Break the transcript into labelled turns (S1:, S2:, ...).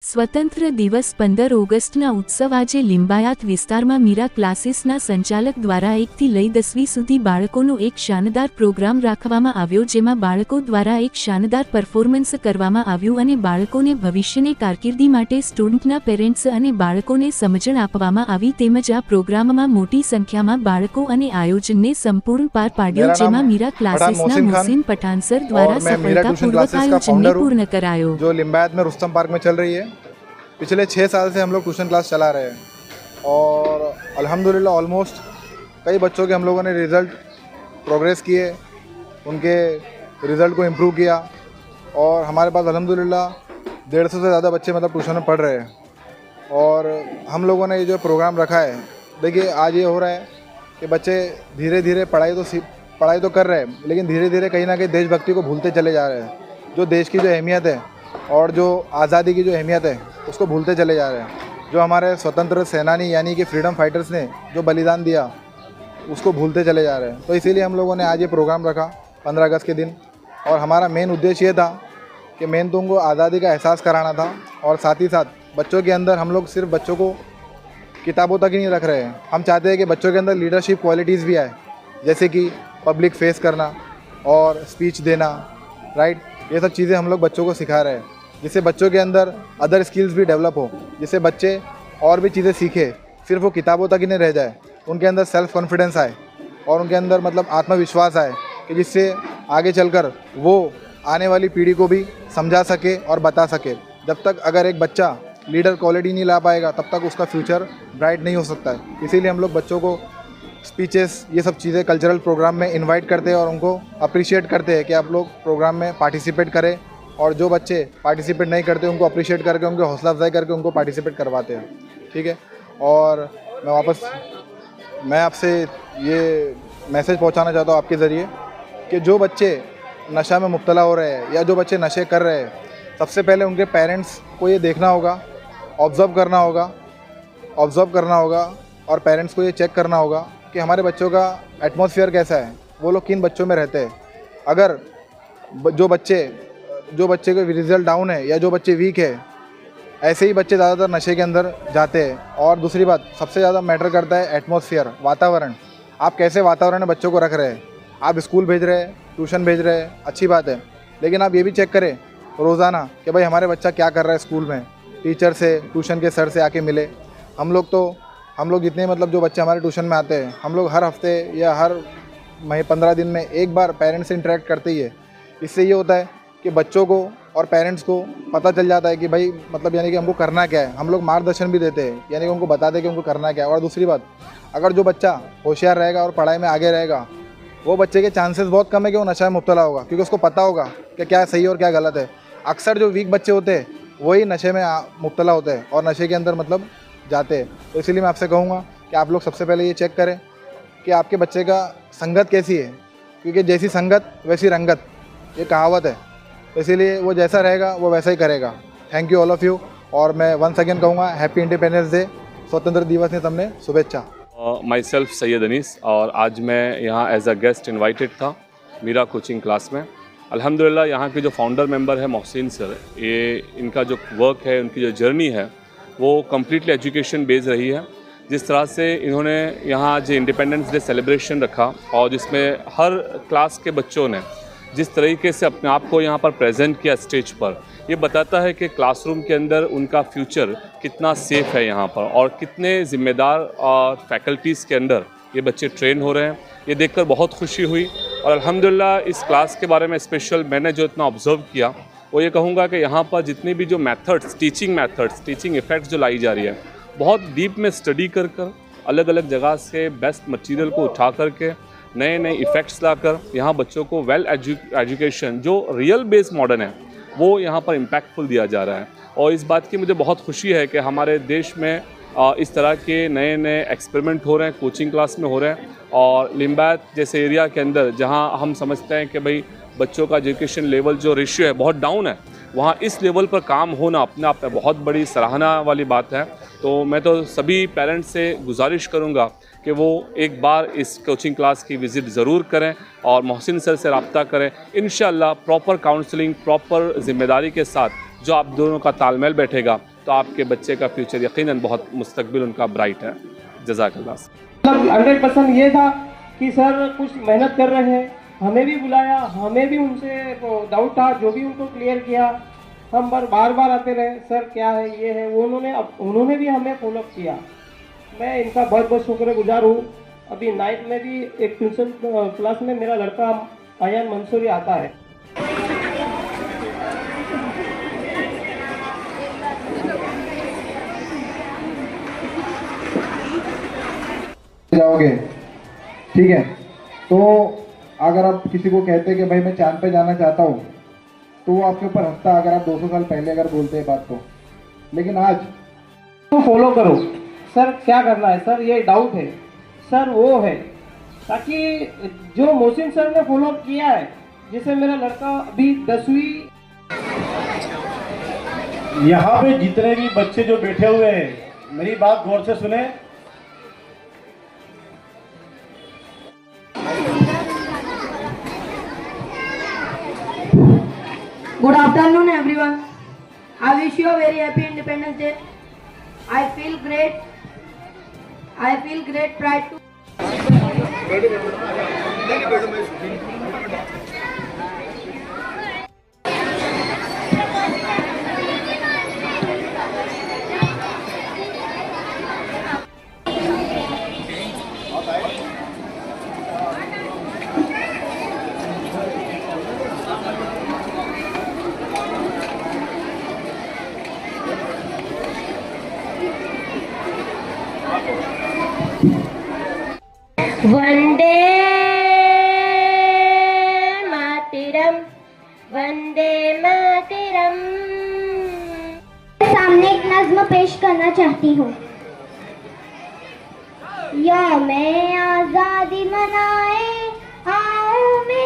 S1: સ્વતંત્ર દિવસ 15 ઓગસ્ટના ઉત્સવ આજે લિંબાયત વિસ્તારમાં મીરા ક્લાસીસના સંચાલક દ્વારા 1 થી લઈ 10મી સુધી બાળકોનો એક શાનદાર પ્રોગ્રામ રાખવામાં આવ્યો, જેમાં બાળકો દ્વારા એક શાનદાર પરફોર્મન્સ કરવામાં આવ્યું અને બાળકોને ભવિષ્યની કારકિર્દી માટે સ્ટુડન્ટના પેરેન્ટ્સ અને બાળકોને સમજણ આપવામાં આવી, તેમજ આ પ્રોગ્રામમાં મોટી સંખ્યામાં બાળકો અને આયોજનને સંપૂર્ણ પાર પાડ્યો, જેમાં મીરા ક્લાસીસના મોહસિન પઠાણ સર દ્વારા સફળતાપૂર્વક આયોજનને પૂર્ણ કરાયો।
S2: जो लिम्बायत में रुस्तम पार्क में चल रही है, पिछले 6 साल से हम लोग ट्यूशन क्लास चला रहे हैं और अल्हम्दुलिल्लाह ऑलमोस्ट कई बच्चों के हम लोगों ने रिज़ल्ट प्रोग्रेस किए, उनके रिज़ल्ट को इम्प्रूव किया और हमारे पास अल्हम्दुलिल्लाह 150 से ज़्यादा बच्चे मतलब ट्यूशन में पढ़ रहे हैं। और हम लोगों ने ये जो प्रोग्राम रखा है, देखिए आज ये हो रहा है कि बच्चे धीरे धीरे पढ़ाई तो कर रहे हैं, लेकिन धीरे धीरे कहीं ना कहीं देशभक्ति को भूलते चले जा रहे हैं। जो देश की जो अहमियत है और जो आज़ादी की जो अहमियत है उसको भूलते चले जा रहे हैं। जो हमारे स्वतंत्र सेनानी यानी कि फ्रीडम फाइटर्स ने जो बलिदान दिया उसको भूलते चले जा रहे हैं। तो इसीलिए हम लोगों ने आज ये प्रोग्राम रखा 15 अगस्त के दिन, और हमारा मेन उद्देश्य ये था कि मेन तो उनको आज़ादी का एहसास कराना था, और साथ ही साथ बच्चों के अंदर हम लोग सिर्फ बच्चों को किताबों तक ही नहीं रख रहे हैं, हम चाहते हैं कि बच्चों के अंदर लीडरशिप क्वालिटीज़ भी आए, जैसे कि पब्लिक फेस करना और स्पीच देना, राइट। ये सब चीज़ें हम लोग बच्चों को सिखा रहे हैं, जिससे बच्चों के अंदर अदर स्किल्स भी डेवलप हो, जिससे बच्चे और भी चीज़ें सीखे, सिर्फ वो किताबों तक ही नहीं रह जाए, उनके अंदर सेल्फ कॉन्फिडेंस आए और उनके अंदर मतलब आत्मविश्वास आए, कि जिससे आगे चलकर वो आने वाली पीढ़ी को भी समझा सके और बता सके। जब तक अगर एक बच्चा लीडर क्वालिटी नहीं ला पाएगा तब तक उसका फ्यूचर ब्राइट नहीं हो सकता है। इसीलिए हम लोग बच्चों को स्पीचेस, ये सब चीज़ें कल्चरल प्रोग्राम में इनवाइट करते हैं और उनको अप्रिशिएट करते हैं कि आप लोग प्रोग्राम में पार्टिसिपेट करें, और जो बच्चे पार्टिसिपेट नहीं करते उनको अप्रिशिएट करके उनकी हौसला अफजाई करके उनको पार्टिसिपेट करवाते हैं, ठीक है। और मैं आपसे ये मैसेज पहुंचाना चाहता हूँ आपके ज़रिए कि जो बच्चे नशा में मुब्तला हो रहे हैं या जो बच्चे नशे कर रहे हैं, सबसे पहले उनके पेरेंट्स को ये देखना होगा, ऑब्ज़र्व करना होगा और पेरेंट्स को ये चेक करना होगा कि हमारे बच्चों का एटमॉस्फेयर कैसा है, वो लोग किन बच्चों में रहते हैं। अगर जो बच्चे का रिज़ल्ट डाउन है या जो बच्चे वीक है, ऐसे ही बच्चे ज़्यादातर नशे के अंदर जाते हैं। और दूसरी बात सबसे ज़्यादा मैटर करता है एटमॉस्फेयर, वातावरण। आप कैसे वातावरण में बच्चों को रख रहे हैं। आप स्कूल भेज रहे हैं, ट्यूशन भेज रहे हैं, अच्छी बात है, लेकिन आप ये भी चेक करें रोज़ाना कि भाई हमारे बच्चा क्या कर रहा है स्कूल में, टीचर से, ट्यूशन के सर से आके मिले। हम लोग जितने मतलब जो बच्चे हमारे ट्यूशन में आते हैं, हम लोग हर हफ्ते या हर 15 दिन में एक बार पेरेंट्स से इंटरेक्ट करते ही है। इससे ये होता है कि बच्चों को और पेरेंट्स को पता चल जाता है कि भाई मतलब यानी कि हमको करना क्या है। हम लोग मार्गदर्शन भी देते हैं, यानी कि उनको बताते हैं कि उनको करना क्या है। और दूसरी बात, अगर जो बच्चा होशियार रहेगा और पढ़ाई में आगे रहेगा, वो बच्चे के चांसेस बहुत कम है कि वो नशा में मुब्तला होगा, क्योंकि उसको पता होगा कि क्या सही और क्या गलत है। अक्सर जो वीक बच्चे होते हैं वही नशे में मुब्तला होते हैं और नशे के अंदर मतलब जाते हैं। तो इसीलिए मैं आपसे कहूँगा कि आप लोग सबसे पहले ये चेक करें कि आपके बच्चे का संगत कैसी है, क्योंकि जैसी संगत वैसी रंगत, ये कहावत है। तो इसीलिए वो जैसा रहेगा वो वैसा ही करेगा। Thank you all of you. और मैं वंस अगेन कहूँगा हैप्पी इंडिपेंडेंस डे, स्वतंत्र दिवस ने सबने शुभेच्छा।
S3: माई सेल्फ सैयद अनीस, और आज मैं यहाँ एज अ गेस्ट इन्वाइटेड था मीरा कोचिंग क्लास में। अल्हम्दुलिल्लाह यहाँ के जो फाउंडर मेंबर है मोहसिन सर, ये इनका जो वर्क है, उनकी जो जर्नी है वो कम्प्लीटली एजुकेशन बेस्ड रही है। जिस तरह से इन्होंने यहाँ जो इंडिपेंडेंस डे सेलिब्रेशन रखा और जिसमें हर क्लास के बच्चों ने जिस तरीके से अपने आप को यहाँ पर प्रेजेंट किया स्टेज पर, ये बताता है कि क्लासरूम के अंदर उनका फ्यूचर कितना सेफ़ है यहाँ पर, और कितने ज़िम्मेदार और फैकल्टीज़ के अंदर ये बच्चे ट्रेन हो रहे हैं। ये देखकर बहुत खुशी हुई। और अल्हम्दुलिल्लाह इस क्लास के बारे में स्पेशल मैंने जो इतना ऑब्ज़र्व किया, वो ये कहूँगा कि यहाँ पर जितनी भी जो मेथड्स, टीचिंग इफ़ेक्ट्स जो लाई जा रही है, बहुत डीप में स्टडी कर अलग अलग जगह से बेस्ट मटेरियल को उठा करके नए इफ़ेक्ट्स लाकर यहाँ बच्चों को वेल एजुकेशन जो रियल बेस्ड मॉडर्न है वो यहाँ पर इम्पैक्टफुल दिया जा रहा है। और इस बात की मुझे बहुत खुशी है कि हमारे देश में इस तरह के नए एक्सपेरिमेंट हो रहे हैं, कोचिंग क्लास में हो रहे हैं। और लिम्बायत जैसे एरिया के अंदर जहाँ हम समझते हैं कि भाई बच्चों का एजुकेशन लेवल जो रेशियो है बहुत डाउन है, वहाँ इस लेवल पर काम होना अपने आप में बहुत बड़ी सराहना वाली बात है। तो मैं तो सभी पेरेंट्स से गुजारिश करूँगा कि वो एक बार इस कोचिंग क्लास की विज़िट ज़रूर करें और मोहसिन सर से रब्ता करें। इंशाअल्लाह प्रॉपर काउंसलिंग, प्रॉपर ज़िम्मेदारी के साथ जो आप दोनों का तालमेल बैठेगा तो आपके बच्चे का फ्यूचर यकीनन बहुत मुस्तकबिल उनका ब्राइट है। जज़ाकल्लाह।
S4: मतलब 100% ये था कि सर कुछ मेहनत कर रहे हैं, हमें भी बुलाया, हमें भी उनसे डाउट था, जो भी उनको क्लियर किया। हम बार बार आते रहे, सर क्या है ये है वो, उन्होंने भी हमें फॉलो किया। मैं इनका बहुत बहुत शुक्रगुजार हूँ। अभी नाइट में भी एक ट्यूशन क्लास में मेरा लड़का आयान मंसूरी आता है।
S2: जाओगे, ठीक है। तो अगर आप किसी को कहते हैं कि भाई मैं चांद पे जाना चाहता हूँ, तो वो आपके ऊपर हंसता अगर आप 200 साल पहले अगर बोलते हैं बात तो। लेकिन आज
S4: तो फॉलो करो। सर क्या करना है, सर ये डाउट है, सर वो है, ताकि जो मोहसिन सर ने फॉलो किया है, जैसे मेरा लड़का अभी 10वीं।
S5: यहाँ पे जितने भी बच्चे जो बैठे हुए हैं, मेरी बात गौर से सुने।
S6: Good afternoon, everyone. I wish you a very happy Independence Day. I feel great pride to.
S7: Vande Mataram, Vande Mataram. सामने एक नज्म पेश करना चाहती हूँ। यौम आज़ादी